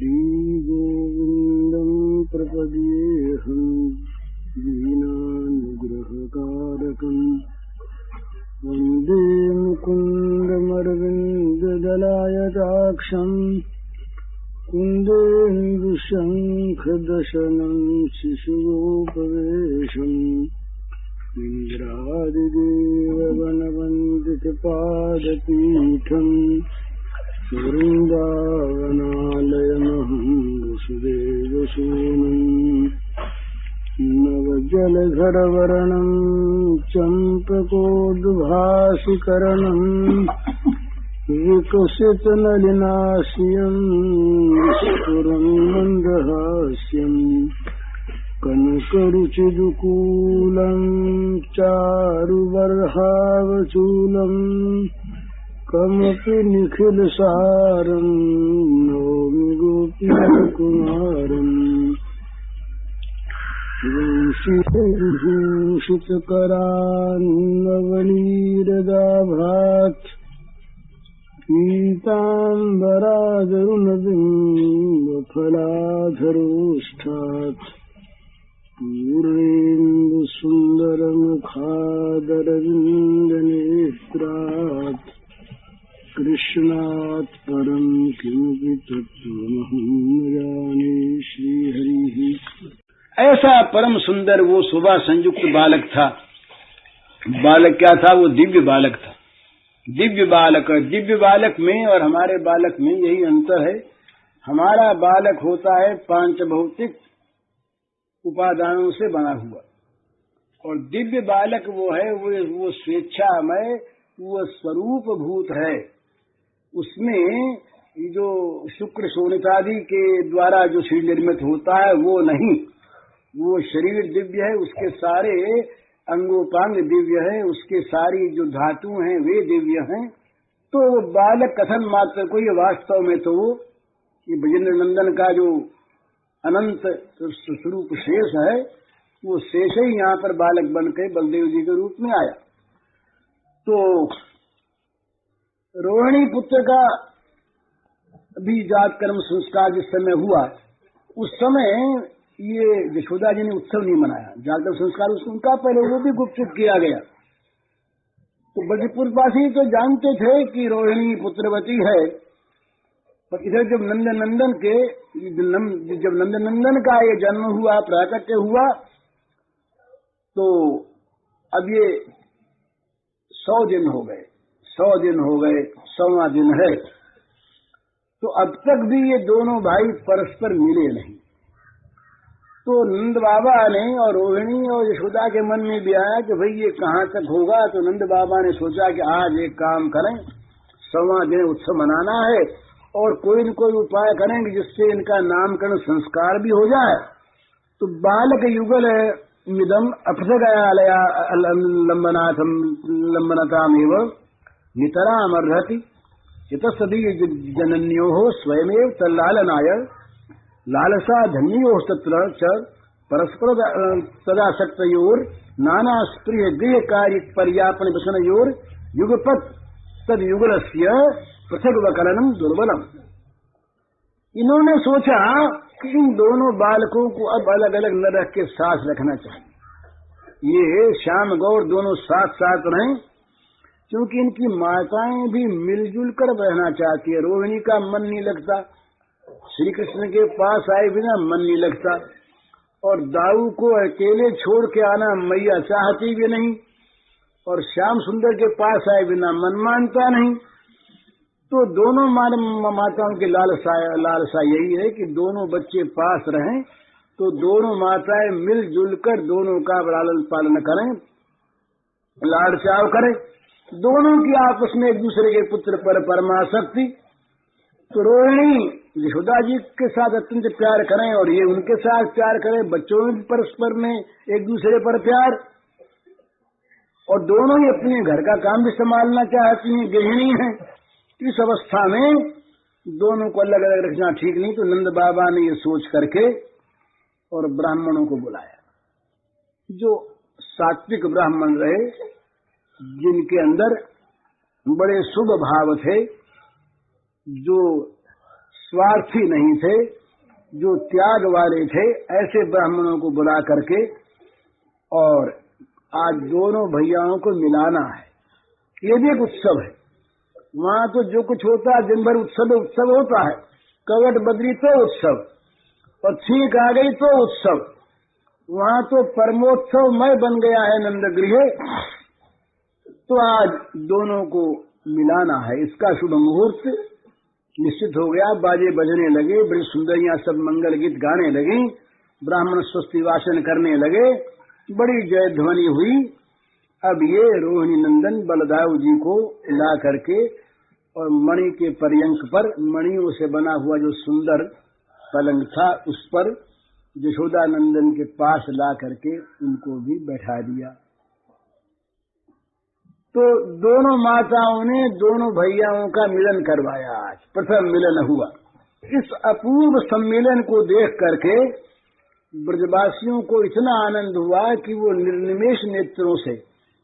श्रीगोविन्दं प्रपद्येऽहं दीनानुग्रहकारकम् वन्दे मुकुन्दमरविन्ददलायताक्षम् कुन्देन्दुशङ्खदशनं शिशुगोपवेशम् इन्द्रादिदेववनवन्दितपादपीठम् वृन्दावनालयमहं वसुदेवसूनम् नवजलधरवर्णं चम्पकोद्भासिकरणम् विकसितनलिनास्यं विस्फुरन् मन्दहास्यम् कनकरुचिदुकूलं चारुबर्हावचूलम् कमपि निखिलसारं नौमि गोपीकुमारम् वंशीभूषितकरान्नवनीरदाभात् पीताम्बरादरुणबिम्बफलाधरोष्ठात् पूर्णेन्दुसुन्दरमुखादरविन्दनेत्रात् कृष्णात् परं किमपि तत्त्वमहं न जाने। श्रीहरिः। ऐसा परम सुंदर वो शोभा संयुक्त बालक था। बालक क्या था? वो दिव्य बालक था। दिव्य बालक में और हमारे बालक में यही अंतर है। हमारा बालक होता है पांच भौतिक उपादानों से बना हुआ, और दिव्य बालक वो है, वो स्वेच्छामय, वो स्वरूप भूत है। उसमें जो शुक्र शोणितादि के द्वारा जो शरीर निर्मित होता है वो नहीं। वो शरीर दिव्य है, उसके सारे अंगोपांग दिव्य है, उसके सारी जो धातु हैं वे दिव्य हैं। तो बालक कथन मात्र को ये वास्तव में तो ये ब्रजेंद्र नंदन का जो अनंत स्वरूप शेष है, वो शेष ही यहाँ पर बालक बनकर बलदेव जी के रूप में आया। तो रोहिणी पुत्र का भी जात कर्म संस्कार जिस समय हुआ, उस समय ये यशोदा जी ने उत्सव नहीं मनाया। जात कर्म संस्कार उनका पहले वो भी गुपचुप किया गया। तो ब्रजपुरवासी तो जानते थे कि रोहिणी पुत्रवती है, पर इधर जब नंदनंदन का ये जन्म हुआ, प्राकट्य हुआ, तो अब ये 100 दिन हो गए, 100वां दिन है। तो अब तक भी ये दोनों भाई परस्पर मिले नहीं। तो नंद बाबा ने और रोहिणी और यशोदा के मन में भी आया कि भाई ये कहाँ तक होगा। तो नंद बाबा ने सोचा कि आज एक काम करें, 100वां दिन उत्सव मनाना है और कोई न कोई उपाय करेंगे जिससे इनका नामकरण संस्कार भी हो जाए। तो बालक युगल मिदम अपसगालया लंबनतामेव नितरामर्हति यतसदीय जनन्यो स्वयमेव तल्लालनाय लालसा धन्योस्तत्र च परस्पर तदासक्तयोर नाना स्प्रिय गृह कार्य पर्यापन व्यसनयोर युगपत् तद युगलस्य पृथक वकलनम दुर्बलम। इन्होंने सोचा कि इन दोनों बालकों को अब अलग अलग न रख के साथ रखना चाहिए। ये श्याम गौर दोनों साथ साथ रहें, क्योंकि इनकी माताएं भी मिलजुल कर रहना चाहती है। रोहिणी का मन नहीं लगता, श्री कृष्ण के पास आए बिना मन नहीं लगता, और दाऊ को अकेले छोड़ के आना मैया चाहती भी नहीं, और श्याम सुंदर के पास आए बिना मन मानता नहीं। तो दोनों माताओं की लालसा यही है कि दोनों बच्चे पास रहें, तो दोनों माताएं मिलजुल कर दोनों का लालन पालन करें, लाड़ चाव करें, दोनों की आपस में एक दूसरे के पुत्र पर परमासक्ति। तो रोहिणी यशोदा जी के साथ अत्यंत प्यार करें और ये उनके साथ प्यार करें, बच्चों में परस्पर में एक दूसरे पर प्यार, और दोनों ही अपने घर का काम भी संभालना चाहती हैं, गृहिणी हैं। इस अवस्था में दोनों को अलग अलग रखना ठीक नहीं। तो नंद बाबा ने ये सोच करके और ब्राह्मणों को बुलाया, जो सात्विक ब्राह्मण रहे, जिनके अंदर बड़े शुभ भाव थे, जो स्वार्थी नहीं थे, जो त्याग वाले थे, ऐसे ब्राह्मणों को बुला करके और आज दोनों भैयाओं को मिलाना है। ये भी एक उत्सव है। वहाँ तो जो कुछ होता है दिन भर उत्सव उत्सव होता है। कवट बद्री तो उत्सव, और छींक आ गई तो उत्सव। वहाँ तो परमोत्सवमय बन गया है नंदगृह। तो आज दोनों को मिलाना है। इसका शुभ मुहूर्त निश्चित हो गया। बाजे बजने लगे, बड़ी सुंदरियां सब मंगल गीत गाने लगी, ब्राह्मण स्वस्ति वाचन करने लगे, बड़ी जय ध्वनि हुई। अब ये रोहिणी नंदन बलदाऊ जी को ला करके और मणि के पर्यंक पर, मणियों से बना हुआ जो सुंदर पलंग था, उस पर यशोदा नंदन के पास ला करके उनको भी बैठा दिया। तो दोनों माताओं ने दोनों भैयाओं का मिलन करवाया। आज प्रथम मिलन हुआ। इस अपूर्व सम्मेलन को देख करके ब्रजवासियों को इतना आनंद हुआ कि वो निर्निमेष नेत्रों से,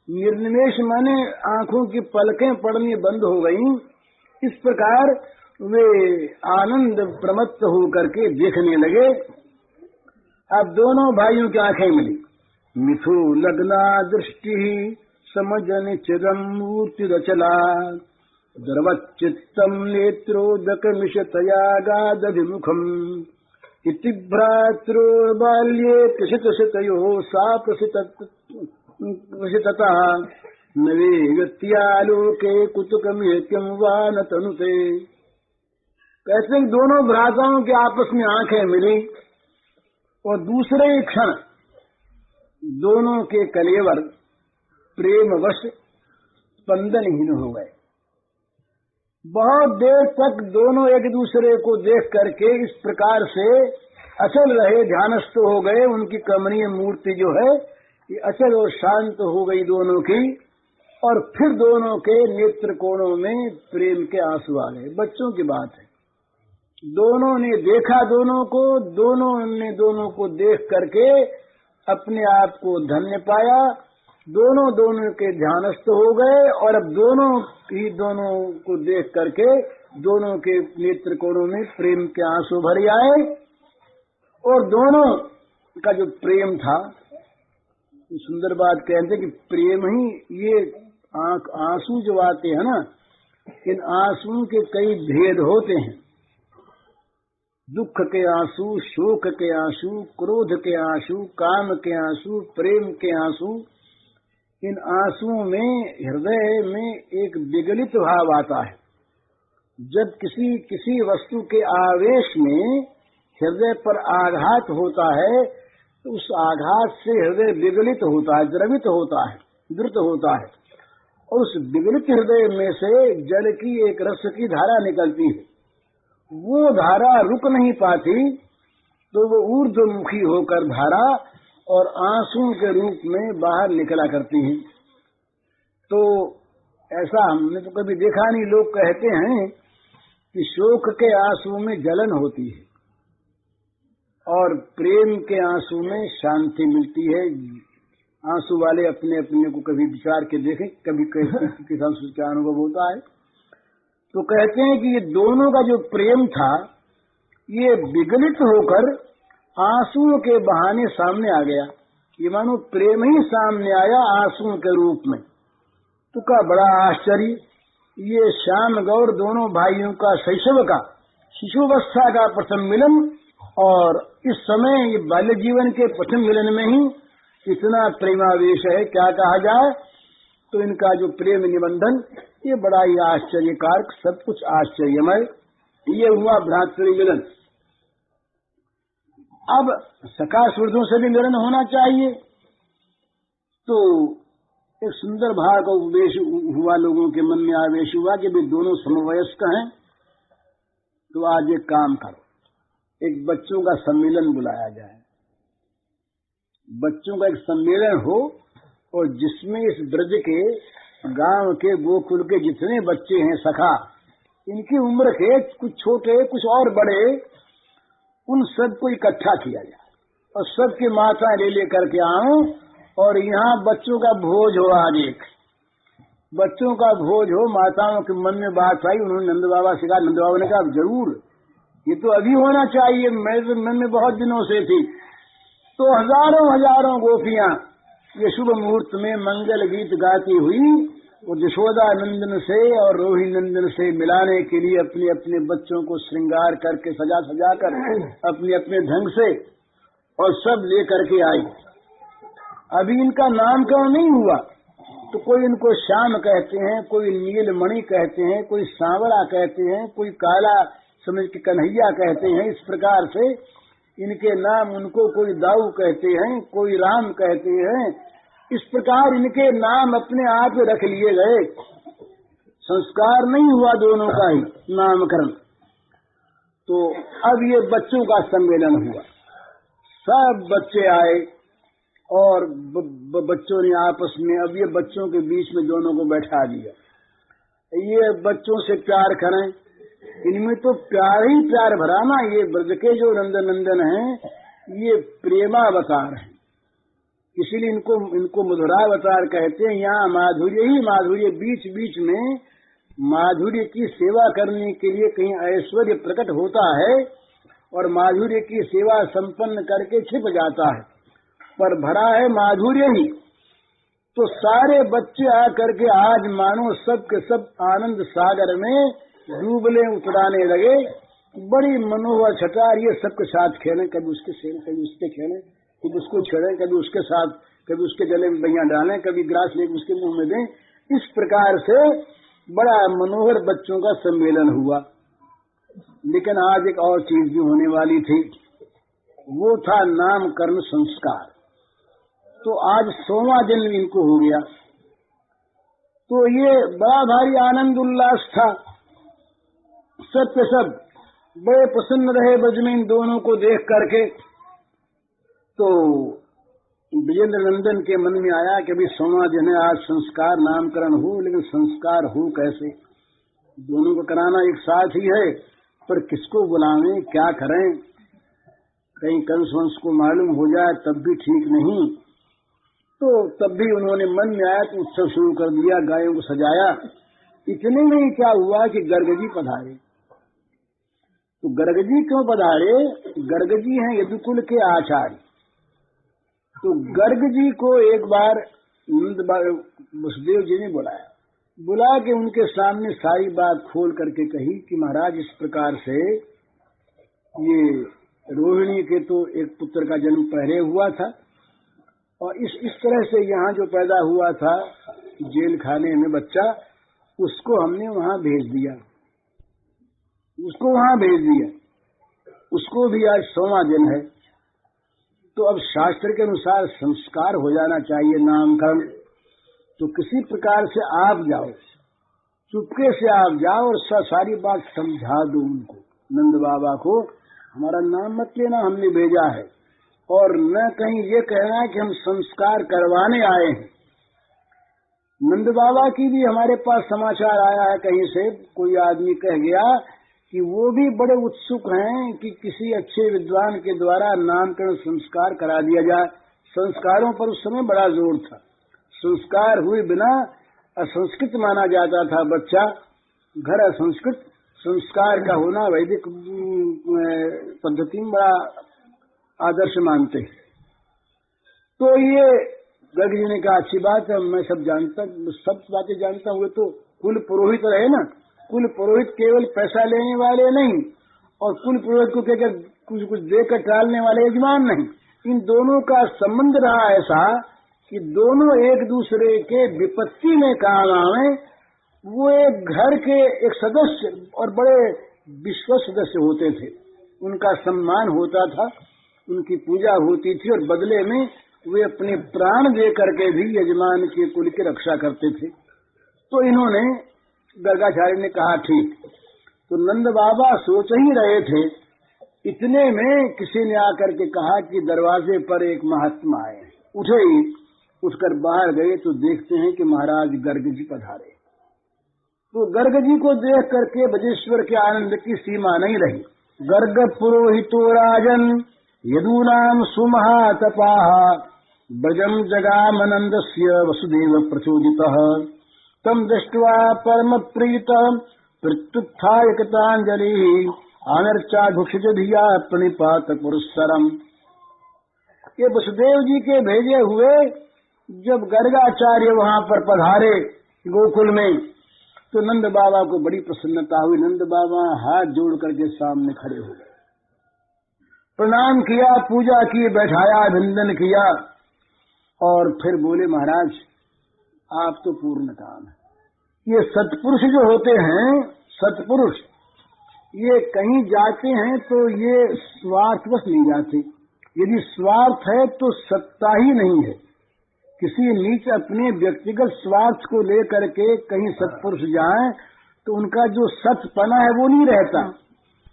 निर्निमेष माने आंखों की पलकें पड़नी बंद हो गईं। इस प्रकार वे आनंद प्रमत्त होकर के देखने लगे। अब दोनों भाइयों की आंखें मिली। मिथु लग्ना दृष्टि समजन चिदम मूर्ति रचला द्रवच्चित्तम नेत्रोदक मिशतया गादभिमुखम इति भ्रातृ बाल्ये प्रसितयो सा प्रसितता नवे गत्यालोके कुतुकमेत्यम वा न तनुते। कहते हैं दोनों भ्राताओं के आपस में आंखें मिली और दूसरे ही क्षण दोनों के कलेवर प्रेमवश स्पंदनहीन हो गए। बहुत देर तक दोनों एक दूसरे को देख करके इस प्रकार से अचल रहे, ध्यानस्थ हो गए। उनकी कमनीय मूर्ति जो है ये अचल और शांत हो गई दोनों की। और फिर दोनों के नेत्र कोणों में प्रेम के आंसू आ गए। बच्चों की बात है। दोनों ने देखा दोनों को, दोनों ने दोनों को देख करके अपने आप को धन्य पाया। दोनों के ध्यानस्थ हो गए और अब दोनों को देख करके दोनों के नेत्र कोणों में प्रेम के आंसू भर आए। और दोनों का जो प्रेम था, सुंदर बात कहते हैं कि प्रेम ही ये आंसू जो आते हैं ना, इन आंसुओं के कई भेद होते हैं। दुख के आंसू, शोक के आंसू, क्रोध के आंसू, काम के आंसू, प्रेम के आंसू। इन आंसुओं में हृदय में एक विगलित भाव आता है। जब किसी वस्तु के आवेश में हृदय पर आघात होता है तो उस आघात से हृदय विगलित होता है, द्रवित होता है, द्रुत होता है। और उस विगलित हृदय में से जल की एक रस की धारा निकलती है। वो धारा रुक नहीं पाती तो वो ऊर्ध्वमुखी होकर धारा और आंसुओं के रूप में बाहर निकला करती हैं। तो ऐसा हमने तो कभी देखा नहीं। लोग कहते हैं कि शोक के आंसू में जलन होती है और प्रेम के आंसू में शांति मिलती है। आंसू वाले अपने अपने को कभी विचार के देखें, कभी किसी का अनुभव होता है। तो कहते हैं कि ये दोनों का जो प्रेम था ये विगलित होकर आंसुओं के बहाने सामने आ गया। ये मानो प्रेम ही सामने आया आंसुओं के रूप में। तो का बड़ा आश्चर्य, ये श्याम गौर दोनों भाइयों का शैशव का, शिशुवस्था का प्रथम मिलन, और इस समय ये बाल्य जीवन के प्रथम मिलन में ही इतना प्रेमावेश है, क्या कहा जाए। तो इनका जो प्रेम निबंधन ये बड़ा ही आश्चर्यकारक, सब कुछ आश्चर्यमय। ये हुआ भ्रातृ मिलन। अब सखा सुहृदों से भी मिलन होना चाहिए। तो एक सुंदर भाव का उपदेश हुआ, लोगों के मन में आवेश हुआ कि वे दोनों समवयस्क हैं। तो आज एक काम करो, एक बच्चों का सम्मेलन बुलाया जाए। बच्चों का एक सम्मेलन हो और जिसमें इस ब्रज के, गांव के, गोकुल के जितने बच्चे हैं सखा, इनकी उम्र के कुछ छोटे कुछ और बड़े, उन सबको इकट्ठा किया जाए और सबके माताएं ले लेकर के आओ और यहाँ बच्चों का भोज हो। आज एक बच्चों का भोज हो। माताओं के मन में बात आई, उन्होंने नंद बाबा से कहा। नंद बाबा ने कहा जरूर ये तो अभी होना चाहिए, मैं तो मन में बहुत दिनों से थी। तो हजारों हजारों गोपियां ये शुभ मुहूर्त में मंगल गीत गाती हुई वो यशोदा नंदन से और रोहिणी नंदन से मिलाने के लिए अपने अपने बच्चों को श्रृंगार करके सजा सजा कर अपने अपने ढंग से और सब लेकर के आई। अभी इनका नामकरण नहीं हुआ तो कोई इनको श्याम कहते हैं, कोई नीलमणि कहते हैं, कोई सांवरा कहते हैं, कोई काला समझ के कन्हैया कहते हैं। इस प्रकार से इनके नाम, उनको कोई दाऊ कहते हैं, कोई राम कहते हैं। इस प्रकार इनके नाम अपने आप रख लिए गए। संस्कार नहीं हुआ दोनों का ही नामकरण। तो अब ये बच्चों का सम्मेलन हुआ, सब बच्चे आए और बच्चों ने आपस में, अब ये बच्चों के बीच में दोनों को बैठा दिया। ये बच्चों से प्यार करें, इनमें तो प्यार ही प्यार भरा ना। ये ब्रज के जो नंदन हैं ये प्रेमावतार हैं, इसीलिए इनको मधुरावतार कहते हैं। यहाँ माधुर्य ही माधुर्य, बीच बीच में माधुर्य की सेवा करने के लिए कहीं ऐश्वर्य प्रकट होता है और माधुर्य की सेवा संपन्न करके छिप जाता है, पर भरा है माधुर्य ही। तो सारे बच्चे आकर के आज मानो सब के सब आनंद सागर में डूबले उतराने लगे। बड़ी मनोहर छटार, ये सबके साथ खेलें, कभी उसके खेलें, कभी उसके खेलें, कभी उसको छेड़ें, कभी उसके साथ, कभी उसके गले में बैया डालें, कभी ग्रास लेकर उसके मुंह में दें। इस प्रकार से बड़ा मनोहर बच्चों का सम्मेलन हुआ। लेकिन आज एक और चीज भी होने वाली थी, वो था नामकरण संस्कार। तो आज 100वां दिन इनको हो गया। तो ये बड़ा भारी आनंद उल्लास था, सब के सब बड़े प्रसन्न रहे ब्रज में इन दोनों को देख करके। तो विजेंद्र नंदन के मन में आया कि अभी 100वां दिन है, आज संस्कार नामकरण हो, लेकिन संस्कार हो कैसे? दोनों को कराना एक साथ ही है, पर किसको बुलावें, क्या करें? कहीं कंस वंश को मालूम हो जाए तब भी ठीक नहीं। तो तब भी उन्होंने मन में आया तो उत्सव शुरू कर दिया, गायों को सजाया। इतने में ही क्या हुआ कि गर्ग जी पधारे। तो गर्ग जी क्यों पधारे? गर्ग जी हैं यदुकुल के आचार्य। तो गर्ग जी को एक बार नंद वसुदेव जी ने बुला के उनके सामने सारी बात खोल करके कही कि महाराज इस प्रकार से ये रोहिणी के तो एक पुत्र का जन्म पहले हुआ था और इस तरह से यहाँ जो पैदा हुआ था जेल खाने में बच्चा, उसको हमने वहाँ भेज दिया, उसको भी आज 100वां दिन है। तो अब शास्त्र के अनुसार संस्कार हो जाना चाहिए नामकरण। तो किसी प्रकार से आप जाओ, चुपके से आप जाओ और सारी बात समझा दो उनको, नंद बाबा को, हमारा नाम मत लेना, हमने भेजा है, और न कहीं ये कहना है कि हम संस्कार करवाने आए हैं। नंद बाबा की भी हमारे पास समाचार आया है, कहीं से कोई आदमी कह गया कि वो भी बड़े उत्सुक हैं कि किसी अच्छे विद्वान के द्वारा नामकरण संस्कार करा दिया जाए। संस्कारों पर उस समय बड़ा जोर था, संस्कार हुए बिना असंस्कृत माना जाता था बच्चा, घर असंस्कृत, संस्कार का होना वैदिक पद्धति में बड़ा आदर्श मानते हैं। तो ये गर्ग जी ने कहा अच्छी बात है, मैं सब बातें जानता हूँ। तो कुल पुरोहित रहे ना, कुल पुरोहित केवल पैसा लेने वाले नहीं और कुल पुरोहित को कहकर कुछ देकर टालने वाले यजमान नहीं। इन दोनों का संबंध रहा ऐसा कि दोनों एक दूसरे के विपत्ति में काम आवे। वो एक घर के एक सदस्य और बड़े विश्वस्त सदस्य होते थे, उनका सम्मान होता था, उनकी पूजा होती थी और बदले में वे अपने प्राण दे करके भी यजमान के कुल की रक्षा करते थे। तो इन्होंने, गर्गाचार्य ने कहा ठीक। तो नंद बाबा सोच ही रहे थे, इतने में किसी ने आकर के कहा कि दरवाजे पर एक महात्मा आए। उठे ही, उठकर बाहर गए तो देखते हैं कि महाराज गर्ग जी पधारे। तो गर्ग जी को देख करके ब्रजेश्वर के आनंद की सीमा नहीं रही। गर्ग पुरोहितो राजन यदूनाम सुमहातपाः ब्रजम जगामनंदस्य वसुदेव प्रचोदितः तम दृष्ट्वा परम प्रीत प्रत्युत्थाय कृतांजलिः अनर्चा भुक्षित धिया प्रणिपात पुरस्सरम। ये वसुदेव जी के भेजे हुए जब गर्गाचार्य वहां पर पधारे गोकुल में, तो नंद बाबा को बड़ी प्रसन्नता हुई। नंद बाबा हाथ जोड़ करके सामने खड़े हो गए, प्रणाम किया, पूजा की, बैठाया, अभिनंदन किया और फिर बोले, महाराज आप तो पूर्ण काम है। ये सत्पुरुष जो होते हैं, सत्पुरुष, ये कहीं जाते हैं तो ये स्वार्थवश नहीं जाते। यदि स्वार्थ है तो सत्ता ही नहीं है। किसी नीच अपने व्यक्तिगत स्वार्थ को लेकर के कहीं सत्पुरुष जाएं तो उनका जो सतपना है वो नहीं रहता।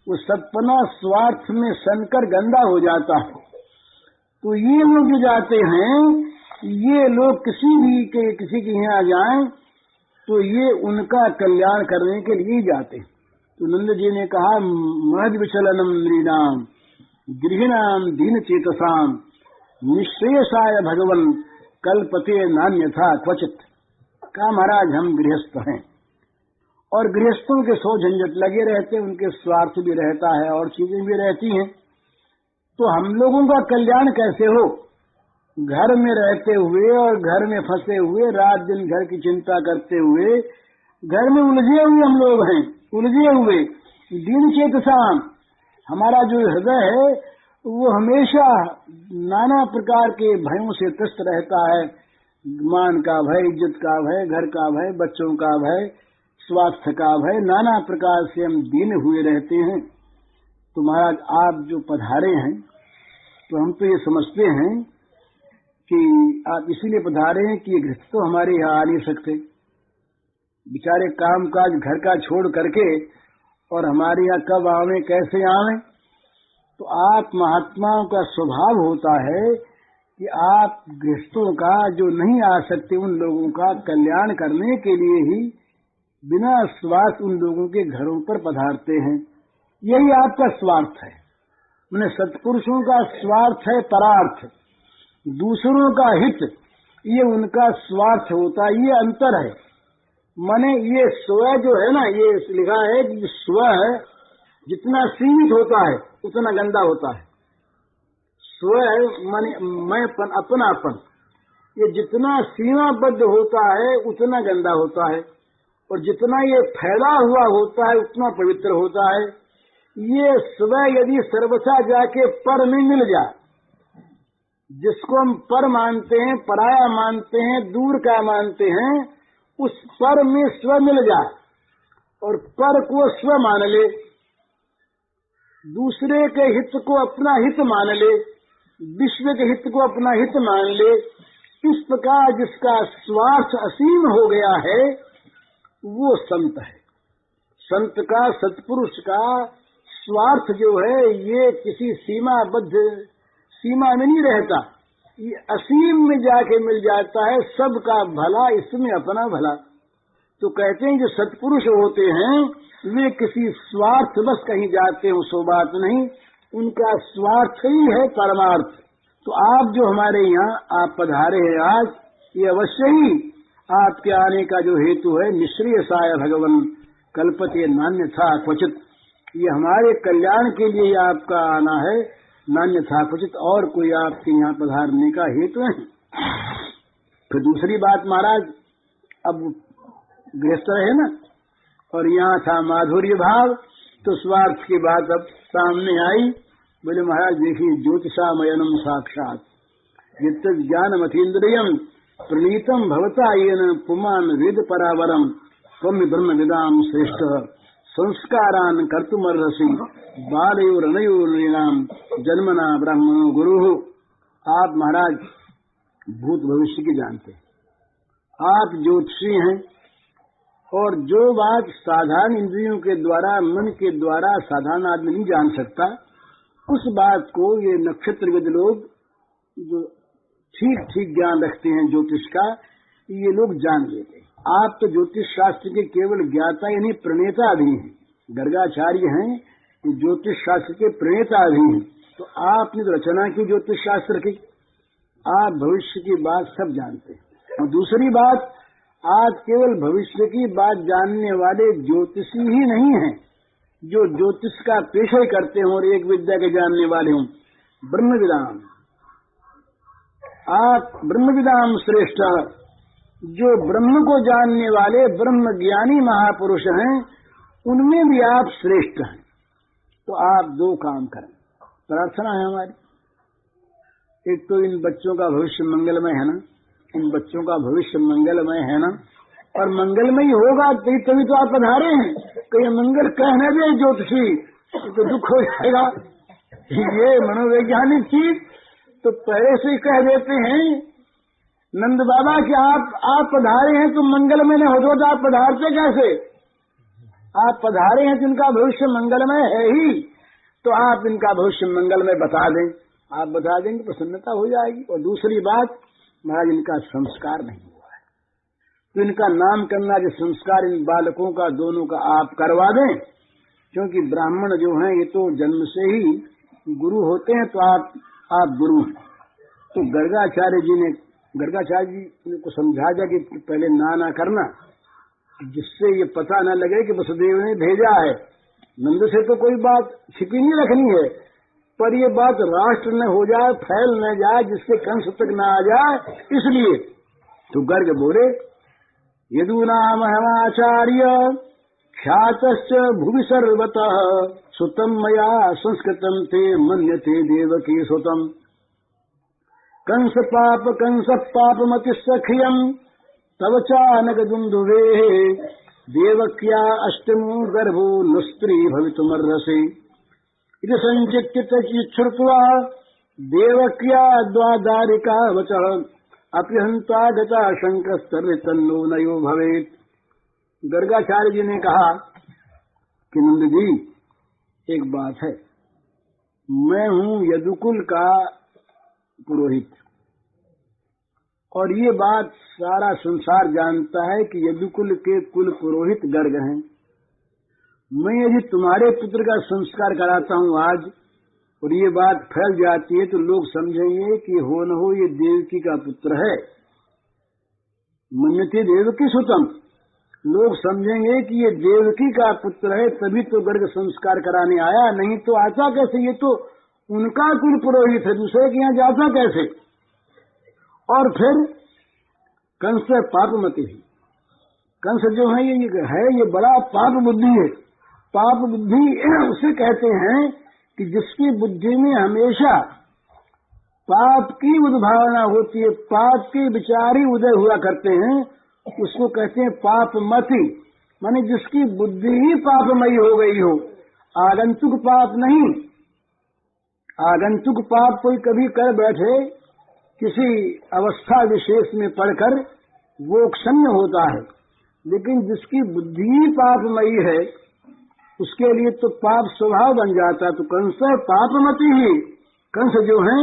वो सतपना स्वार्थ में सनकर गंदा हो जाता है। तो ये लोग जो जाते हैं, ये लोग किसी के यहाँ जाएं तो ये उनका कल्याण करने के लिए जाते हैं। तो नंद जी ने कहा, महद विचलनम नृणाम गृहिणाम दीन चेतसाम निश्रेयसाय भगवन कल्पते नान्यथा क्वचित। कहा, महाराज हम गृहस्थ हैं और गृहस्थों के सौ झंझट लगे रहते हैं, उनके स्वार्थ भी रहता है और चीजें भी रहती हैं। तो हम लोगों का कल्याण कैसे हो? घर में रहते हुए और घर में फंसे हुए, रात दिन घर की चिंता करते हुए, घर में उलझे हुए हम लोग हैं, उलझे हुए। दीन चेतसाम, हमारा जो हृदय है वो हमेशा नाना प्रकार के भयों से त्रस्त रहता है। मान का भय, इज्जत का भय, घर का भय, बच्चों का भय, स्वास्थ्य का भय, नाना प्रकार से हम दीन हुए रहते हैं। तो महाराज आप जो पधारे हैं तो हम तो ये समझते हैं कि आप इसीलिए पधारे हैं कि ये गृहस्थ तो हमारे यहाँ आ नहीं सकते, बेचारे काम काज घर का छोड़ करके और हमारे यहाँ कब आवे, कैसे आवे। तो आप महात्माओं का स्वभाव होता है कि आप गृहस्थों का, जो नहीं आ सकते उन लोगों का कल्याण करने के लिए ही बिना स्वार्थ उन लोगों के घरों पर पधारते हैं। यही आपका स्वार्थ है। मैंने सत्पुरुषों का स्वार्थ है परार्थ, दूसरों का हित ये उनका स्वार्थ होता है। ये अंतर है। माने ये स्व जो है ना, ये लिखा है कि स्व जितना सीमित होता है उतना गंदा होता है। स्व माने मैंपन, अपनापन, ये जितना सीमाबद्ध होता है उतना गंदा होता है और जितना ये फैला हुआ होता है उतना पवित्र होता है। ये स्व यदि सर्वथा जाके पर में मिल जाए, जिसको हम पर मानते हैं, पराया मानते हैं, दूर का मानते हैं, उस पर में स्व मिल जाए और पर को स्व मान ले, दूसरे के हित को अपना हित मान ले, विश्व के हित को अपना हित मान ले, इस प्रकार जिसका स्वार्थ असीम हो गया है वो संत है। संत का, सत्पुरुष का स्वार्थ जो है ये किसी सीमा में नहीं रहता, ये असीम में जाके मिल जाता है। सबका भला इसमें अपना भला। तो कहते हैं जो सत्पुरुष होते हैं वे किसी स्वार्थ बस कहीं जाते हो सो बात नहीं, उनका स्वार्थ ही है परमार्थ। तो आप जो हमारे यहाँ आप पधारे हैं आज, ये अवश्य ही आपके आने का जो हेतु है, निश्रेयसाय भगवन कल्पते नान्यथा क्वचित, ये हमारे कल्याण के लिए आपका आना है, नान्यथा क्वचित, और कोई आपके यहाँ पधारने का हेतु नहीं। फिर दूसरी बात महाराज, अब गृहस्थ रहे ना और यहाँ था माधुर्य भाव, तो स्वार्थ की बात अब सामने आई। बोले महाराज देखिए, ज्योतिषामयनम साक्षात यत् ज्ञानम अतीन्द्रियम प्रणीतम भवता येन पुमान वेद परावरम त्वं ब्रह्म विदाम श्रेष्ठ संस्कारान कर्तुमर्हसि बालयोरनयोर्नृणाम जन्मना ब्रह्मणो गुरु। आप महाराज भूत भविष्य की जानते हैं, आप ज्योतिषी हैं और जो बात साधारण इंद्रियों के द्वारा, मन के द्वारा साधारण आदमी नहीं जान सकता, उस बात को ये नक्षत्रविद लोग जो ठीक ठीक ज्ञान रखते हैं ज्योतिष का, ये लोग जान लेते हैं। आप तो ज्योतिष शास्त्र के केवल ज्ञाता यानी प्रणेता भी हैं, गर्गाचार्य हैं, ये ज्योतिष शास्त्र के प्रणेता भी हैं। तो आपने तो रचना की ज्योतिष शास्त्र की, आप भविष्य की बात सब जानते हैं। और दूसरी बात, आज केवल भविष्य की बात जानने वाले ज्योतिषी ही नहीं हैं, जो ज्योतिष का पेशा ही करते हों और एक विद्या के जानने वाले हों, ब्रह्म विदाम, आप ब्रह्म विदाम श्रेष्ठ, जो ब्रह्म को जानने वाले ब्रह्म ज्ञानी महापुरुष हैं, उनमें भी आप श्रेष्ठ हैं। तो आप दो काम करें, प्रार्थना है हमारी। एक तो इन बच्चों का भविष्य मंगलमय है ना, इन बच्चों का भविष्य मंगलमय है ना, और मंगलमय होगा तभी तो आप पधारे हैं। कहीं मंगल कहने दे ज्योतिषी तो दुख हो जाएगा। ये मनोवैज्ञानिक चीज तो पहले से ही कह देते हैं नंद बाबा कि आप पधारे हैं तो मंगलमय नहीं होता तो आप पधारते कैसे? आप पधारे हैं तो इनका भविष्य मंगलमय है ही, तो आप इनका भविष्य मंगलमय बता दें। आप बता देंगे प्रसन्नता हो जाएगी। और दूसरी बात, महाराज इनका संस्कार नहीं हुआ है तो इनका नाम करना जो संस्कार इन बालकों का दोनों का आप करवा दें, क्योंकि ब्राह्मण जो हैं ये तो जन्म से ही गुरु होते हैं, तो आप गुरु हैं। तो गर्गाचार्य जी को समझा दिया कि पहले ना करना, जिससे ये पता न लगे कि वसुदेव ने भेजा है। नंद से तो कोई बात छिपी नहीं रखनी है, पर ये बात राष्ट्र न हो जाए, फैल न जाए, जिससे कंस तक न आ जाए, इसलिए तो गर्ग बोले यदुनाम हमाचार्य ख्यातश्च भुवि सर्वतः सुतम मया संस्कृतम ते मन्यते देवकी सुतम कंस पापमति सखियम तव चानक दुंदुवे देवक्या अष्टमो गर्भो नुस्त्री भवितुमर्हसि इति संचित्य श्रुत्वा देवक्या द्वादारिका वचः अपिहंता गता शंकरस्तर्तन्नो नयो भवेत्। गर्गाचार्य जी ने कहा कि नंद जी एक बात है, मैं हूँ यदुकुल का पुरोहित, और ये बात सारा संसार जानता है कि यदुकुल के कुल पुरोहित गर्ग हैं। मैं यदि तुम्हारे पुत्र का संस्कार कराता हूँ आज, और ये बात फैल जाती है, तो लोग समझेंगे कि हो न हो ये देवकी का पुत्र है। मन्यते देवकी सुतम, लोग समझेंगे कि ये देवकी का पुत्र है, तभी तो गर्ग संस्कार कराने आया, नहीं तो आता कैसे? ये तो उनका कुल पुरोहित है, दूसरे के यहाँ जाता कैसे? और फिर कंस पापमति, कंस जो है ये बड़ा पाप बुद्धि है। पाप बुद्धि उसे कहते हैं कि जिसकी बुद्धि में हमेशा पाप की उद्भावना होती है, पाप के विचार ही उदय हुआ करते हैं, उसको कहते हैं पापमति। माने जिसकी बुद्धि ही पापमयी हो गई हो, आगंतुक पाप नहीं। आगंतुक पाप कोई कभी कर बैठे, किसी अवस्था विशेष में पढ़कर वो क्षम्य होता है, लेकिन जिसकी बुद्धि ही पापमयी है उसके लिए तो पाप स्वभाव बन जाता। तो कंस पापमति ही, कंस जो है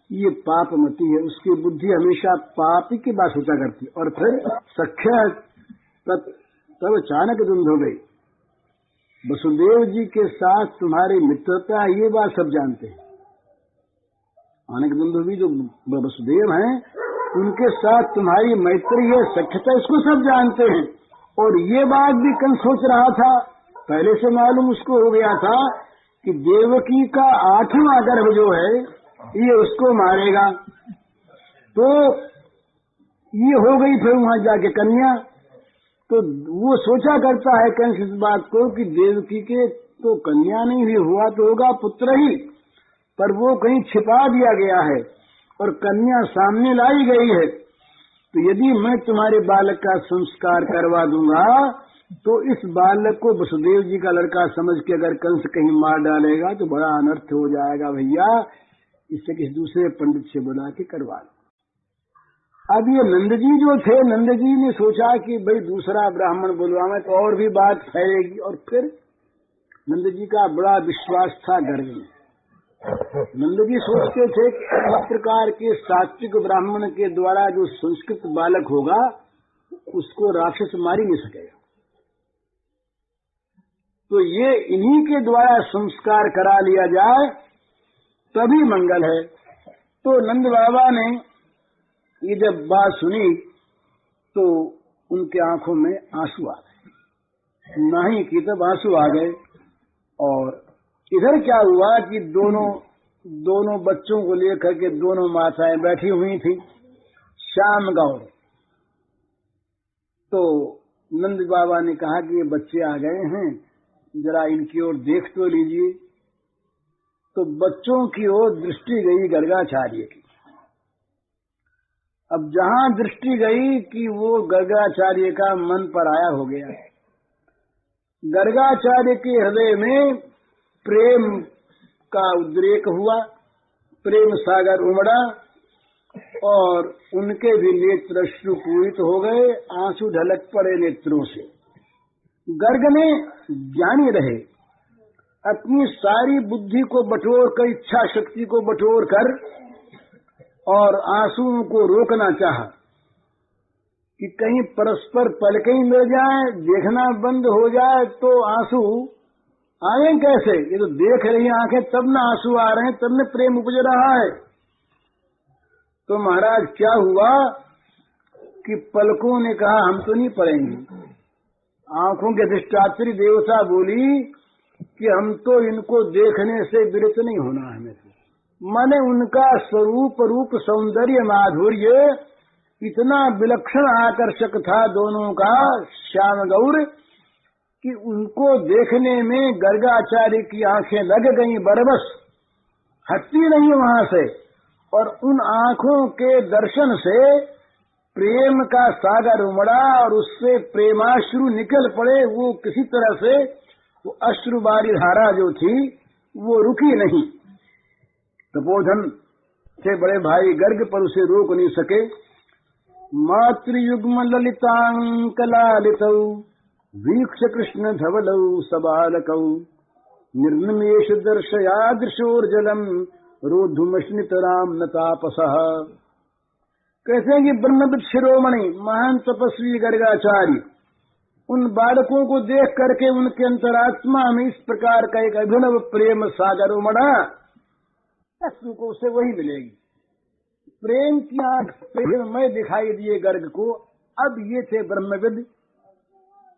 ये पापमति है, उसकी बुद्धि हमेशा पाप की बात सोचा करती। और फिर सख्य तब चाणक दुंद हो गई, वसुदेव जी के साथ तुम्हारी मित्रता, ये बात सब जानते हैं। चाणक दुंद भी जो वसुदेव हैं उनके साथ तुम्हारी मैत्री है, सख्यता, इसको सब जानते हैं। और ये बात भी कंस सोच रहा था, पहले से मालूम उसको हो गया था कि देवकी का 8वां गर्भ जो है ये उसको मारेगा। तो ये हो गई फिर वहां जाके कन्या। तो वो सोचा करता है कंस इस बात को कि देवकी के तो कन्या नहीं हुई, हुआ तो होगा पुत्र ही, पर वो कहीं छिपा दिया गया है और कन्या सामने लाई गई है। तो यदि मैं तुम्हारे बालक का संस्कार करवा दूंगा तो इस बालक को वसुदेव जी का लड़का समझ के अगर कंस कहीं मार डालेगा तो बड़ा अनर्थ हो जाएगा। भैया इससे किसी दूसरे पंडित से बुला के करवा लो। अब ये नंद जी जो थे, नंद जी ने सोचा कि भाई दूसरा ब्राह्मण बुलवावे तो और भी बात फैलेगी, और फिर नंद जी का बड़ा विश्वास था गर्ग में। नंद जी सोचते थे कि इस प्रकार के सात्विक ब्राह्मण के द्वारा जो संस्कृत बालक होगा उसको राक्षस मार ही नहीं सकेगा, तो ये इन्हीं के द्वारा संस्कार करा लिया जाए तभी मंगल है। तो नंद बाबा ने ये जब बात सुनी तो उनके आंखों में आंसू आ गए, नहीं की तब आंसू आ गए। और इधर क्या हुआ कि दोनों बच्चों को लेकर के दोनों माताएं बैठी हुई थी, श्याम गौर। तो नंद बाबा ने कहा कि ये बच्चे आ गए हैं, जरा इनकी ओर देख तो लीजिए। तो बच्चों की ओर दृष्टि गई गर्गाचार्य की। अब जहां दृष्टि गई कि वो गर्गाचार्य का मन पर आया हो गया। गर्गाचार्य के हृदय में प्रेम का उद्रेक हुआ, प्रेम सागर उमड़ा और उनके भी नेत्र अश्रुपूरित हो गए, आंसू ढलक पड़े नेत्रों से। गर्ग ने ज्ञानी रहे, अपनी सारी बुद्धि को बटोर कर, इच्छा शक्ति को बटोर कर और आंसुओं को रोकना चाहा कि कहीं परस्पर पलकें ही मिल जाए, देखना बंद हो जाए तो आंसू आए कैसे। ये तो देख रही आंखें तब न आंसू आ रहे हैं, तब न प्रेम उपज रहा है। तो महाराज क्या हुआ कि पलकों ने कहा हम तो नहीं पड़ेंगे। आंखों के अधिष्ठात्री देवता बोली कि हम तो इनको देखने से विरत नहीं होना हमें तो। माने उनका स्वरूप रूप सौंदर्य माधुर्य इतना विलक्षण आकर्षक था दोनों का, श्याम गौर, कि उनको देखने में गर्गाचार्य की आंखें लग गईं बरबस, हटती नहीं वहां से। और उन आंखों के दर्शन से प्रेम का सागर उमड़ा और उससे प्रेमाश्रु निकल पड़े। वो किसी तरह से वो अश्रुबारी धारा जो थी वो रुकी नहीं। तपोधन से बड़े भाई गर्ग पर उसे रोक नहीं सके। मातृयुग्म ललितांकलालितौ वीक्ष कृष्ण धवलौ सबालकौ निर्निमेष दर्शयादृशोर्जलम रोधुमश्नितराम न तापसः। कहते हैं कि ब्रह्मविद शिरोमणि महान तपस्वी गर्गाचार्य उन बालकों को देख करके उनके अंतरात्मा में इस प्रकार का एक अभिनव प्रेम सागर उमड़ा, को उसे वही मिलेगी। प्रेम की आंख प्रेममय दिखाई दिए गर्ग को। अब ये थे ब्रह्मविद,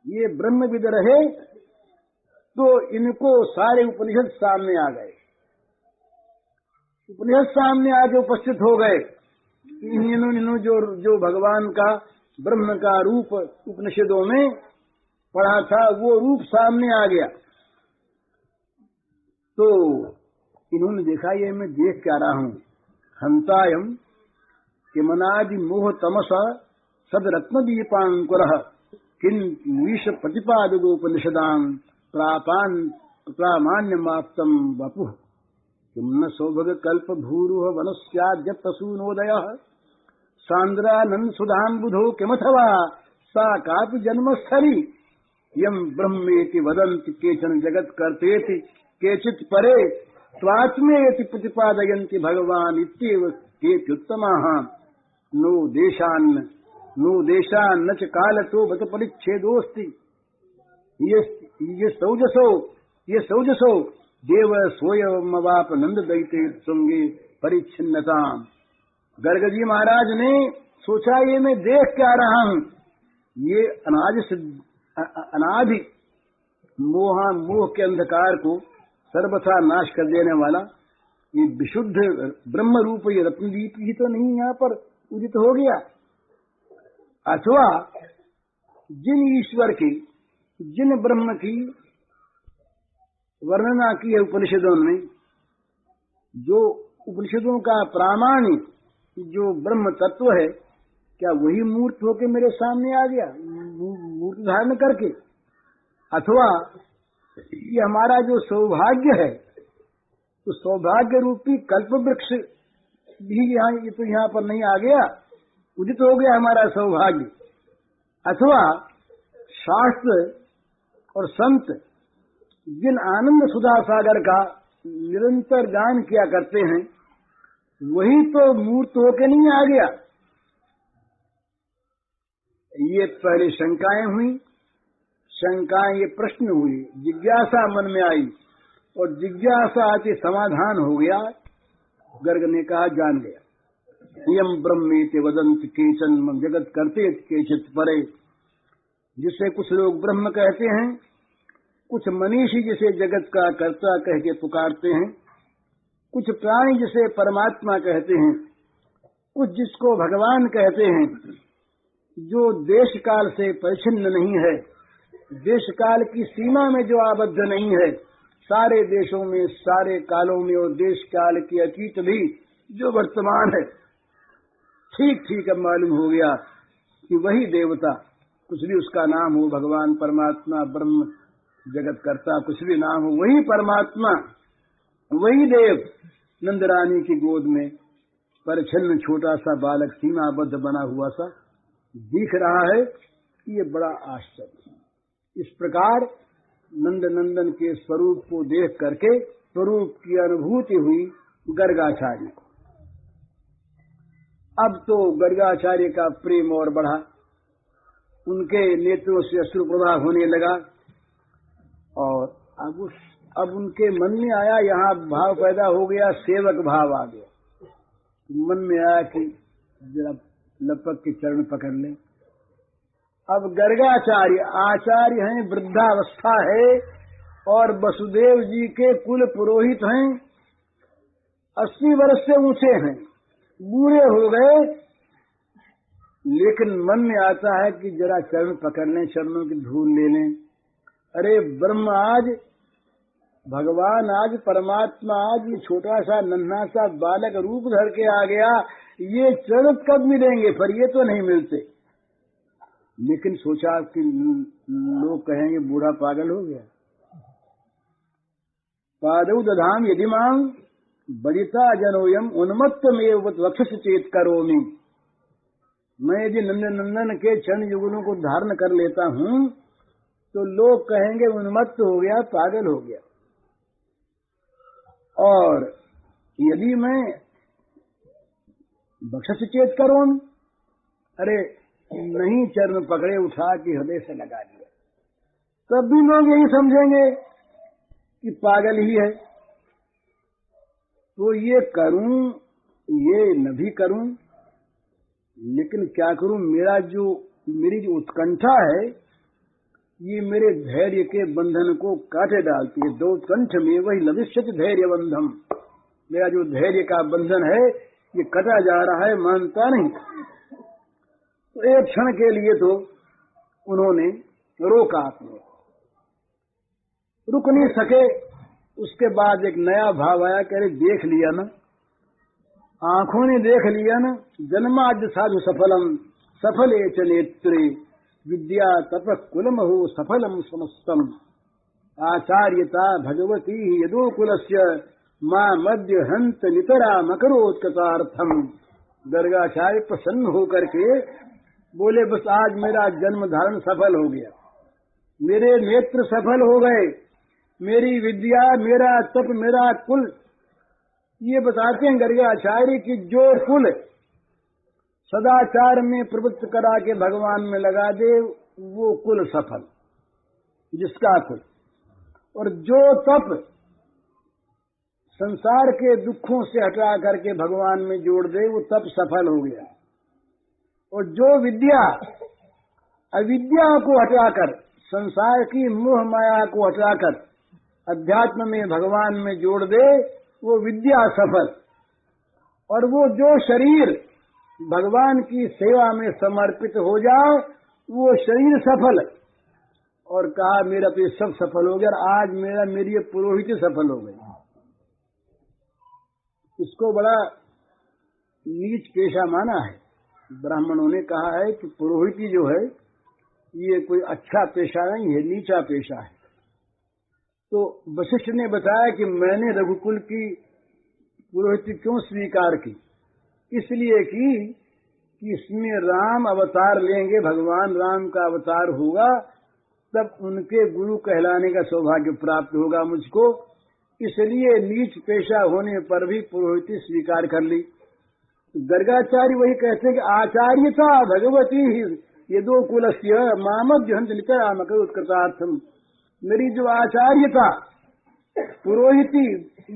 ये ब्रह्मविद रहे तो इनको सारे उपनिषद सामने आ गए। उपनिषद सामने आके उपस्थित हो गए। इन्होंने जो भगवान का ब्रह्म का रूप उपनिषदों में पढ़ा था वो रूप सामने आ गया। तो इन्होंने देखा ये मैं देख क्या रहा हूं। हंतायम कि मनादि मोह तमसा सदरत्न दीपांकुर किन विष प्रतिपादकोपनिषदान प्रामान्य माप्तम वपुः किम न सौभग कल्प भूरुह वनस्याद्य प्रसूनोदय सांद्रानंद सुधाम्बुधो किमथवा सा कापि जन्मस्थली यम ब्रह्मेति वदन्ति केचन जगत कर्तेति केचित् परे स्वात्मेति प्रतिपादयन्ति भगवान इत्येव केत्युत्तमाः नो देशान्न च कालतो बत परिच्छेदोस्ति ये सौजसो देव सोयमवाप नंद दैते संगे परिच्छिन्नता। गर्ग जी महाराज ने सोचा ये मैं देख क्या रहा हूं। ये अनादि मोह के अंधकार को सर्वथा नाश कर देने वाला ये विशुद्ध ब्रह्म रूप ये रत्नदीप ही तो नहीं यहाँ पर उदित हो गया। अथवा जिन ईश्वर की, जिन ब्रह्म की वर्णना की है उपनिषदों में, जो उपनिषदों का प्रामाणिक जो ब्रह्म तत्व है, क्या वही मूर्त होके मेरे सामने आ गया मूर्त धारण करके। अथवा ये हमारा जो सौभाग्य है तो सौभाग्य रूपी कल्प वृक्ष भी यहाँ पर नहीं आ गया, उदित हो गया हमारा सौभाग्य। अथवा शास्त्र और संत जिन आनंद सुधा सागर का निरंतर गान किया करते हैं वही तो मूर्त होके नहीं आ गया। ये पहले शंकाएं हुई, ये प्रश्न हुई, जिज्ञासा मन में आई और जिज्ञासा के समाधान हो गया। गर्ग ने कहा जान गया। यम ब्रह्मेति वदन्ति केचन जगत करते केचित् परे, जिसे कुछ लोग ब्रह्म कहते हैं, कुछ मनीषी जिसे जगत का कर्ता कह के पुकारते हैं, कुछ प्राणी जिसे परमात्मा कहते हैं, कुछ जिसको भगवान कहते हैं, जो देश काल से परिच्छिन्न नहीं है, देश काल की सीमा में जो आबद्ध नहीं है, सारे देशों में, सारे कालों में और देश काल के अतीत भी जो वर्तमान है, ठीक ठीक अब मालूम हो गया कि वही देवता, कुछ भी उसका नाम हो, भगवान, परमात्मा, ब्रह्म, जगत कर्ता, कुछ भी नाम हो, वही परमात्मा, वही देव नंदरानी की गोद में परिच्छिन्न छोटा सा बालक सीमाबद्ध बना हुआ सा दिख रहा है। ये बड़ा आश्चर्य। इस प्रकार नंद नंदन के स्वरूप को देख करके स्वरूप की अनुभूति हुई गर्गाचार्य को। अब तो गर्गाचार्य का प्रेम और बढ़ा, उनके नेत्रों से अश्रु प्रवाह होने लगा और अब उनके मन में आया, यहाँ भाव पैदा हो गया, सेवक भाव आ गया। मन में आया कि जरा लपक के चरण पकड़ लें। अब गर्गाचार्य आचार्य हैं, वृद्धावस्था है और वसुदेव जी के कुल पुरोहित हैं, 80 वर्ष से ऊंचे हैं, बूढ़े हो गए, लेकिन मन में आता है कि जरा चरण पकड़ लें, चरणों की धूल ले लें। अरे ब्रह्म आज, भगवान आज, परमात्मा आज ये छोटा सा नन्हा सा बालक रूप धर के आ गया, ये चरण कब मिलेंगे, पर ये तो नहीं मिलते। लेकिन सोचा कि लोग कहेंगे बूढ़ा पागल हो गया। पादौ दधाम यदि मांग बलिता जनोयम उन्मत्तमेव वक्षस चेत करोमि। मैं यदि नंदन के चरण युगलों को धारण कर लेता हूं तो लोग कहेंगे उन्मत्त हो गया, पागल हो गया। और यदि मैं वक्षस चेत करोमि, अरे नहीं चरण पकड़े उठा के हृदय से लगा दिया, तब भी लोग यही समझेंगे कि पागल ही है। तो ये करूं, ये न भी करूं, लेकिन क्या करूं, मेरी जो उत्कंठा है ये मेरे धैर्य के बंधन को काटे डालती है। दो कंठ में वही लविष्यति धैर्य बंधम, मेरा जो धैर्य का बंधन है ये कटा जा रहा है, मानता नहीं। तो एक क्षण के लिए तो उन्होंने रोका, अपने रुक नहीं सके। उसके बाद एक नया भाव आया कि अरे देख लिया ना, आंखों ने देख लिया ना, जन्माद्य साधु सफलम सफले च नेत्रे विद्या तप कुलमहो सफलम समस्तम आचार्यता भगवती यदो कुलस्य मां मध्य हंत नितरा मकरोत्कतार्थम। गर्गाचार्य प्रसन्न होकर के बोले, बस आज मेरा जन्म धारण सफल हो गया, मेरे नेत्र सफल हो गए, मेरी विद्या, मेरा तप, मेरा कुल। ये बताते हैं गर्गाचार्य कि जो कुल सदाचार में प्रवृत्त करा के भगवान में लगा दे वो कुल सफल, जिसका कुल। और जो तप संसार के दुखों से हटा करके भगवान में जोड़ दे वो तप सफल हो गया। और जो विद्या अविद्या को हटाकर, संसार की मोह माया को हटाकर अध्यात्म में भगवान में जोड़ दे वो विद्या सफल। और वो जो शरीर भगवान की सेवा में समर्पित हो जाए वो शरीर सफल। और कहा मेरा तो सब सफल हो गया, आज मेरी ये पुरोहित सफल हो गई। इसको बड़ा नीच पेशा माना है। ब्राह्मणों ने कहा है कि पुरोहिती जो है ये कोई अच्छा पेशा नहीं है, नीचा पेशा है। तो वशिष्ठ ने बताया कि मैंने रघुकुल की पुरोहिती क्यों स्वीकार की, इसलिए कि इसमें राम अवतार लेंगे, भगवान राम का अवतार होगा, तब उनके गुरु कहलाने का सौभाग्य प्राप्त होगा मुझको। इसलिए नीच पेशा होने पर भी पुरोहिती स्वीकार कर ली। गर्गाचार्य वही कहते हैं कि आचार्यता भगवती ही यदो कुलस्य मामद्य हंत नितरामक उत्कृतार्थम। मेरी जो आचार्यता, पुरोहिती,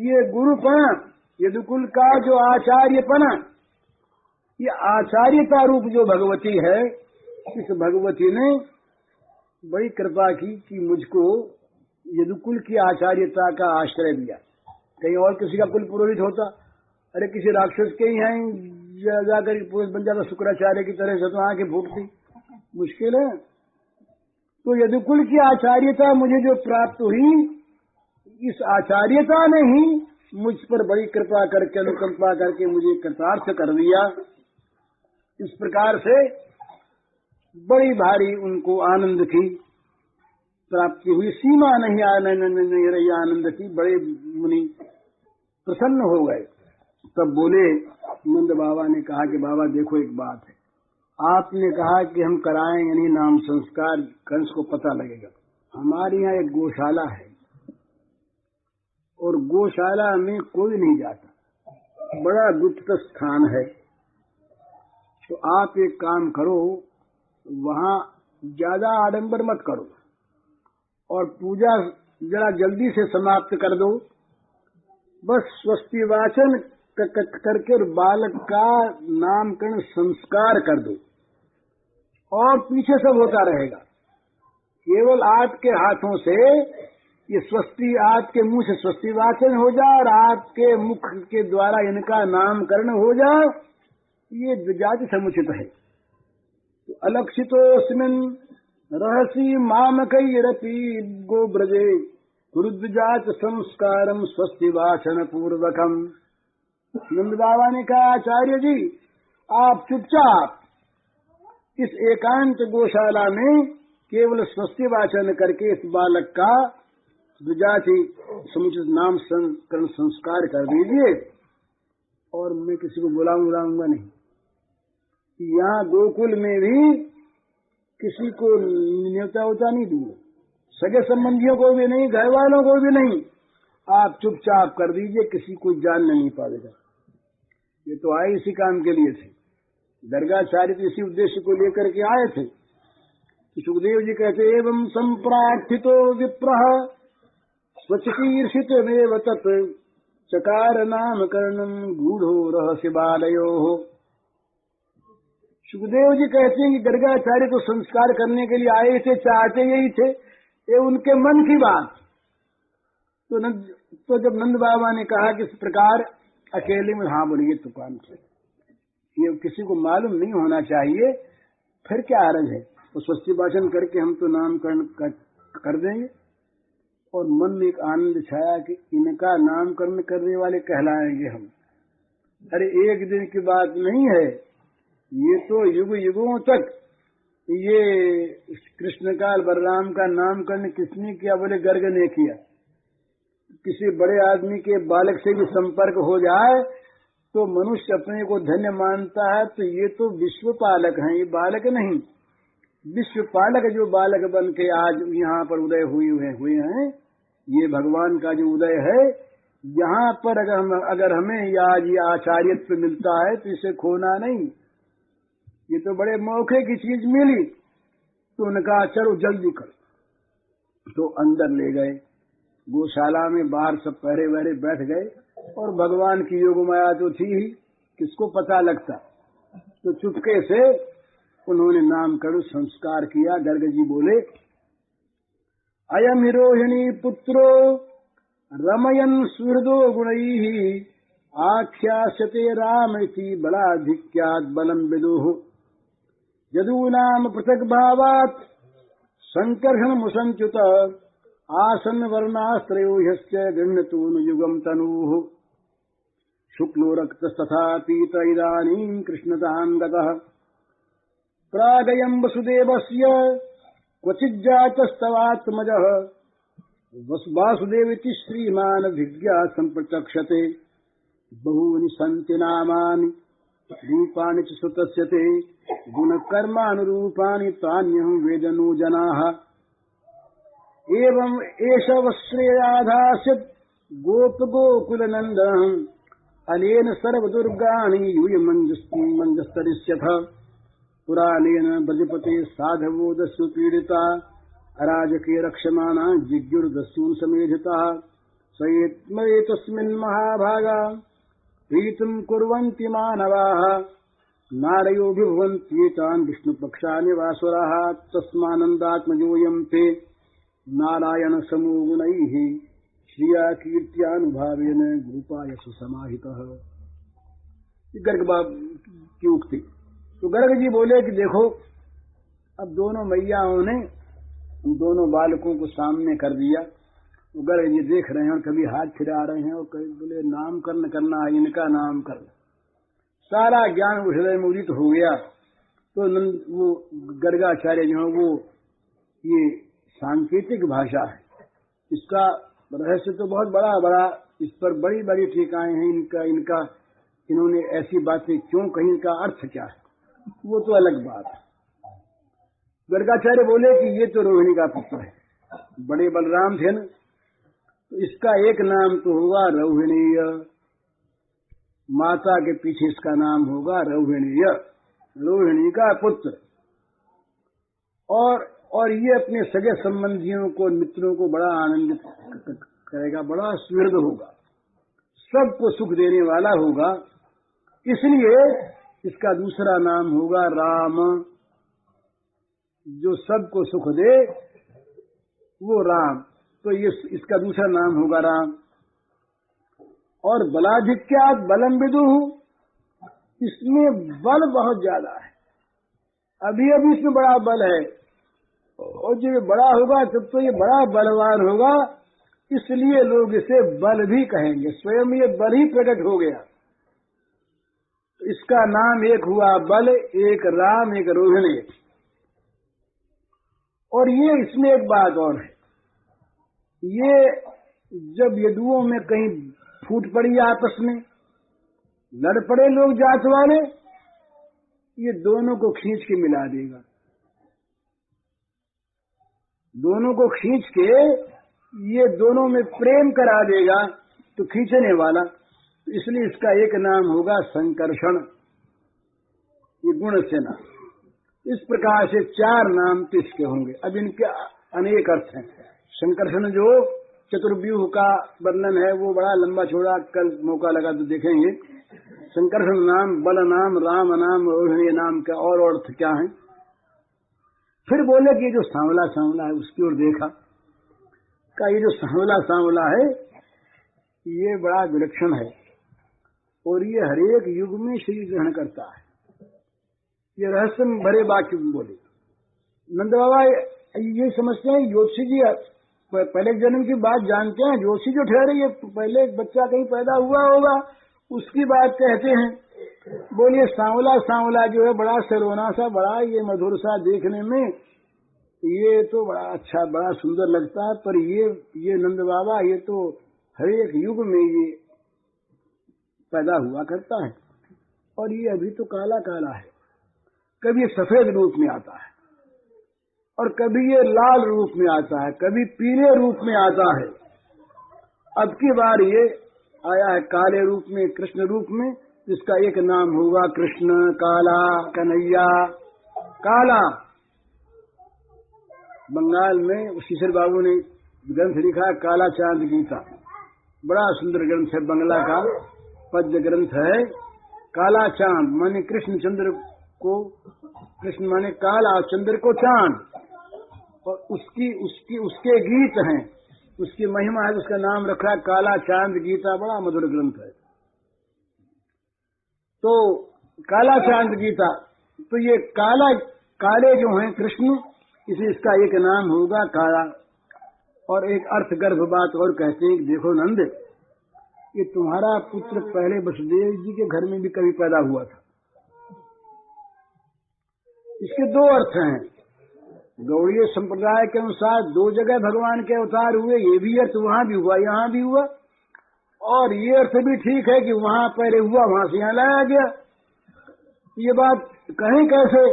ये गुरुपना, यदुकुल का जो आचार्यपना, ये आचार्यता रूप जो भगवती है, इस भगवती ने बड़ी कृपा की कि मुझको यदुकुल की आचार्यता का आश्रय दिया। कहीं और किसी का कुल पुरोहित होता, अरे किसी राक्षस के ही हैं जाकर पुरोहित बन जाता शुक्राचार्य की तरह से, तो आंखें फूटती, मुश्किल है। तो यदुकुल की आचार्यता मुझे जो प्राप्त हुई, इस आचार्यता ने ही मुझ पर बड़ी कृपा करके, अनुकंपा करके मुझे कृतार्थ कर दिया। इस प्रकार से बड़ी भारी उनको आनंद की प्राप्ति हुई, सीमा नहीं रही आनंद की। बड़े मुनि प्रसन्न हो गए। तब बोले, नंद बाबा ने कहा कि बाबा देखो एक बात है, आपने कहा कि हम कराएंगे नहीं नाम संस्कार, कंस को पता लगेगा। हमारे यहाँ एक गौशाला है और गौशाला में कोई नहीं जाता, बड़ा गुप्त स्थान है। तो आप एक काम करो, वहाँ ज्यादा आडंबर मत करो और पूजा जरा जल्दी से समाप्त कर दो। बस स्वस्ति वाचन करके और बालक का नामकरण संस्कार कर दो और पीछे सब होता रहेगा। केवल आपके हाथों से ये स्वस्ति, आपके मुंह से स्वस्ति वाचन हो जाए और आपके मुख के द्वारा इनका नामकरण हो जाए, ये द्विजाति समुचित है। तो अलक्षितोऽस्मिन् रहसी मामकैरपि गोब्रजे गुरुद्विजात संस्कारम स्वस्ति वाचन पूर्वकम। नंद बाबा ने कहा, आचार्य जी आप चुपचाप इस एकांत गौशाला में केवल स्वस्ति वाचन करके इस बालक का द्विजाति समुचित नामकरण संस्कार कर दीजिए और मैं किसी को बुलाऊंगा नहीं। यहाँ गोकुल में भी किसी को न्योता उता नहीं दूंगा, सगे संबंधियों को भी नहीं, घर वालों को भी नहीं। आप चुपचाप कर दीजिए, किसी को जानने नहीं पाएगा। ये तो आए इसी काम के लिए थे, दरगाचार्य तो इसी उद्देश्य को लेकर के आए थे। तो सुखदेव जी कहते, एवं संप्रार्थितो विप्रः स्वचिकीर्षितमेव तत् चकार नामकरणं गूढ़ो रहस्य बालयोः। सुखदेव जी कहते हैं कि गर्गाचार्य को संस्कार करने के लिए आए थे, चाहते यही थे, ये उनके मन की बात। तो जब नंद बाबा ने कहा कि इस प्रकार अकेले में, हाँ बोलिए तो काम से, ये किसी को मालूम नहीं होना चाहिए, फिर क्या हर्ज है। तो स्वस्ति वाचन करके हम तो नामकरण कर देंगे। और मन में एक आनंद छाया कि इनका नामकरण करने वाले कहलाएंगे हम। अरे एक दिन की बात नहीं है, ये तो युग युगों तक ये कृष्ण काल बलराम का नामकरण किसने किया? बोले गर्ग ने किया। किसी बड़े आदमी के बालक से भी संपर्क हो जाए तो मनुष्य अपने को धन्य मानता है। तो ये तो विश्व पालक हैं, ये बालक नहीं। विश्व पालक जो बालक बन के आज यहाँ पर उदय हुए हैं, ये भगवान का जो उदय है, यहाँ पर अगर हमें आज ये आचार्यत्व मिलता है तो इसे खोना नहीं। ये तो बड़े मौके की चीज मिली। तो उनका चलो जल्दी करो। तो अंदर ले गए गौशाला में, बाहर सब पहरे वहरे बैठ गए और भगवान की योग माया तो थी ही, किसको पता लगता। तो चुपके से उन्होंने नामकरण संस्कार किया। गर्ग जी बोले, अयम हिरोहिणी पुत्रो रमयन सुहृदो गुणैः आख्यास्यते राम इति बलाधिक्यात् बलम विदुः यदूनाम पृथक भावात् संकर्षण मुसंच्युत आसन वर्णास्त्रयो ह्यस्य गृह्णतून युगम तनुः शुक्लो रक्तस्तथा पीत इदानीं कृष्णतां गतः प्रागयं वसुदेवस्य क्वचिज्जातस्तवात्मजः वासुदेवेति श्रीमान् भिज्ञा सम्प्रचक्षते बहूनि सन्ति नामानि रूपाणि च सुतस्य ते गुणकर्मानुरूपाणि तान्यहं वेदनो जनाः एवं एष वश्रेयाधास्यत् गोपगोकुलनन्दनम् अनेन सर्वदुर्गाणि यूयमञ्जस्तरिष्यथ पुराणेन ब्रजपते साधवो दस्यु पीडिता अराजके रक्षमाणा जिज्ञुर्दस्यून् समेधिताः सयेत्मैतस्मिन् महाभागा प्रीतिम् कुर्वन्ति मानवाः नारयो विभवन्त्येतान् विष्णुपक्षानिवासुराः तस्मानन्दात्मजोऽयम् ते नारायण समो गुणैः श्रिया कीर्त्यानुभावेन गोपाय सुसमाहितः। गर्ग बाब की उक्ति। तो गर्ग जी बोले कि देखो, अब दोनों मैयाओं ने दोनों बालकों को सामने कर दिया। तो गर्ग जी देख रहे हैं और कभी हाथ फिरा रहे हैं और कभी बोले नामकरण करना है, इनका नामकरण। सारा ज्ञान हृदय में उदित हो गया। तो वो गर्गाचार्य जो है वो ये सांकेतिक भाषा है, इसका रहस्य तो बहुत बड़ा बड़ा, इस पर बड़ी बड़ी टीकाएं हैं। इनका इन्होंने ऐसी बातें क्यों कही, इनका अर्थ क्या है, वो तो अलग बात है। गर्गाचार्य बोले कि ये तो रोहिणी का पुत्र है, बड़े बलराम थे न, तो इसका एक नाम तो होगा रोहिणीय, माता के पीछे इसका नाम होगा रोहिणीय, रोहिणी का पुत्र। और ये अपने सगे संबंधियों को, मित्रों को बड़ा आनंदित करेगा, बड़ा सुहृद होगा, सबको सुख देने वाला होगा। इसलिए इसका दूसरा नाम होगा राम, जो सबको सुख दे वो राम। तो ये इसका दूसरा नाम होगा राम। और बलाधिक्यात् बलम विदुः, इसमें बल बहुत ज्यादा है, अभी अभी इसमें बड़ा बल है, और जब ये बड़ा होगा तब तो ये बड़ा बलवान होगा, इसलिए लोग इसे बल भी कहेंगे। स्वयं ये बल ही प्रकट हो गया। तो इसका नाम एक हुआ बल, एक राम, एक रोहिणी। और ये इसमें एक बात और है, ये जब यदुओं में कहीं फूट पड़ी आपस में, लड़ पड़े लोग जात वाले, ये दोनों को खींच के मिला देगा, दोनों को खींच के ये दोनों में प्रेम करा देगा, तो खींचने वाला। तो इसलिए इसका एक नाम होगा संकर्षण, ये गुण से नाम। इस प्रकार से चार नाम तो इसके होंगे। अब इनके अनेक अर्थ हैं। संकर्षण जो चतुर्व्यूह का वर्णन है वो बड़ा लंबा चौड़ा, कल मौका लगा तो देखेंगे। संकर्षण नाम, बल नाम, राम नाम, रोहिणी नाम का और अर्थ क्या है। फिर बोले कि ये जो सांवला सांवला है उसकी ओर देखा, का ये जो सांवला सांवला है ये बड़ा विलक्षण है, और ये हरेक युग में शरीर ग्रहण करता है। ये रहस्य भरे वाक्य बोले। नंद बाबा ये समझते हैं, ज्योतिषी जी पहले जन्म की बात जानते हैं, ज्योतिषी जो ठहरे ये पहले एक बच्चा कहीं पैदा हुआ होगा उसकी बात कहते हैं। बोलिए सांवला सांवला जो है बड़ा सलोना सा, बड़ा ये मधुर सा देखने में, ये तो बड़ा अच्छा, बड़ा सुंदर लगता है। पर ये नंद बाबा ये तो हर एक युग में ये पैदा हुआ करता है, और ये अभी तो काला काला है। कभी सफेद रूप में आता है और कभी ये लाल रूप में आता है, कभी पीले रूप में आता है। अब की बार ये आया है काले रूप में, कृष्ण रूप में, जिसका एक नाम होगा कृष्ण, काला, कन्हैया। काला बंगाल में शिशिर बाबू ने ग्रंथ लिखा है काला चांद गीता, बड़ा सुंदर ग्रंथ है, बंगला का पद्य ग्रंथ है। काला चांद माने कृष्ण चंद्र को, कृष्ण माने काला, चंद्र को चांद, और उसके गीत हैं, उसकी महिमा है, उसका नाम रखा है काला चांद गीता, बड़ा मधुर ग्रंथ है। तो काला चांद गीता, तो ये काले जो हैं कृष्ण, इसे इसका एक नाम होगा काला। और एक अर्थ गर्भ बात और कहते हैं कि देखो नंद, ये तुम्हारा पुत्र पहले वसुदेव जी के घर में भी कभी पैदा हुआ था। इसके दो अर्थ हैं। गौड़ीय संप्रदाय के अनुसार दो जगह भगवान के अवतार हुए, ये भी अर्थ वहां भी हुआ, यहाँ भी हुआ, और ये अर्थ भी ठीक है कि वहां पहले हुआ, वहां से यहाँ लाया गया। ये बात कहें कैसे,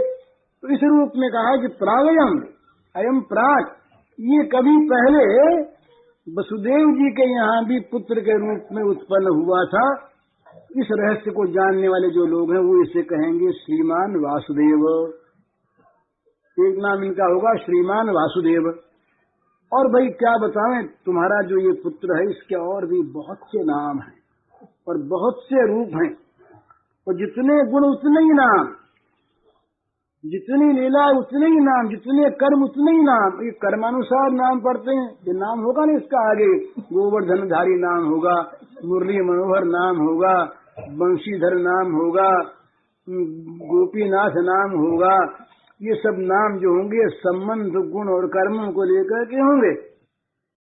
तो इस रूप में कहा कि प्रागयम अयम प्राक, ये कभी पहले वसुदेव जी के यहाँ भी पुत्र के रूप में उत्पन्न हुआ था। इस रहस्य को जानने वाले जो लोग हैं वो इसे कहेंगे श्रीमान वासुदेव। एक नाम इनका होगा श्रीमान वासुदेव। और भाई क्या बताएं, तुम्हारा जो ये पुत्र है इसके और भी बहुत से नाम हैं और बहुत से रूप हैं, और जितने गुण उतने ही नाम। जितनी लीला उतने ही नाम, जितने कर्म उतने ही नाम। ये कर्मानुसार नाम पढ़ते हैं, ये नाम होगा ना इसका आगे गोवर्धनधारी नाम होगा, मुरली मनोहर नाम होगा, बंशीधर नाम होगा, गोपीनाथ नाम होगा। ये सब नाम जो होंगे संबंध गुण और कर्मों को लेकर के होंगे।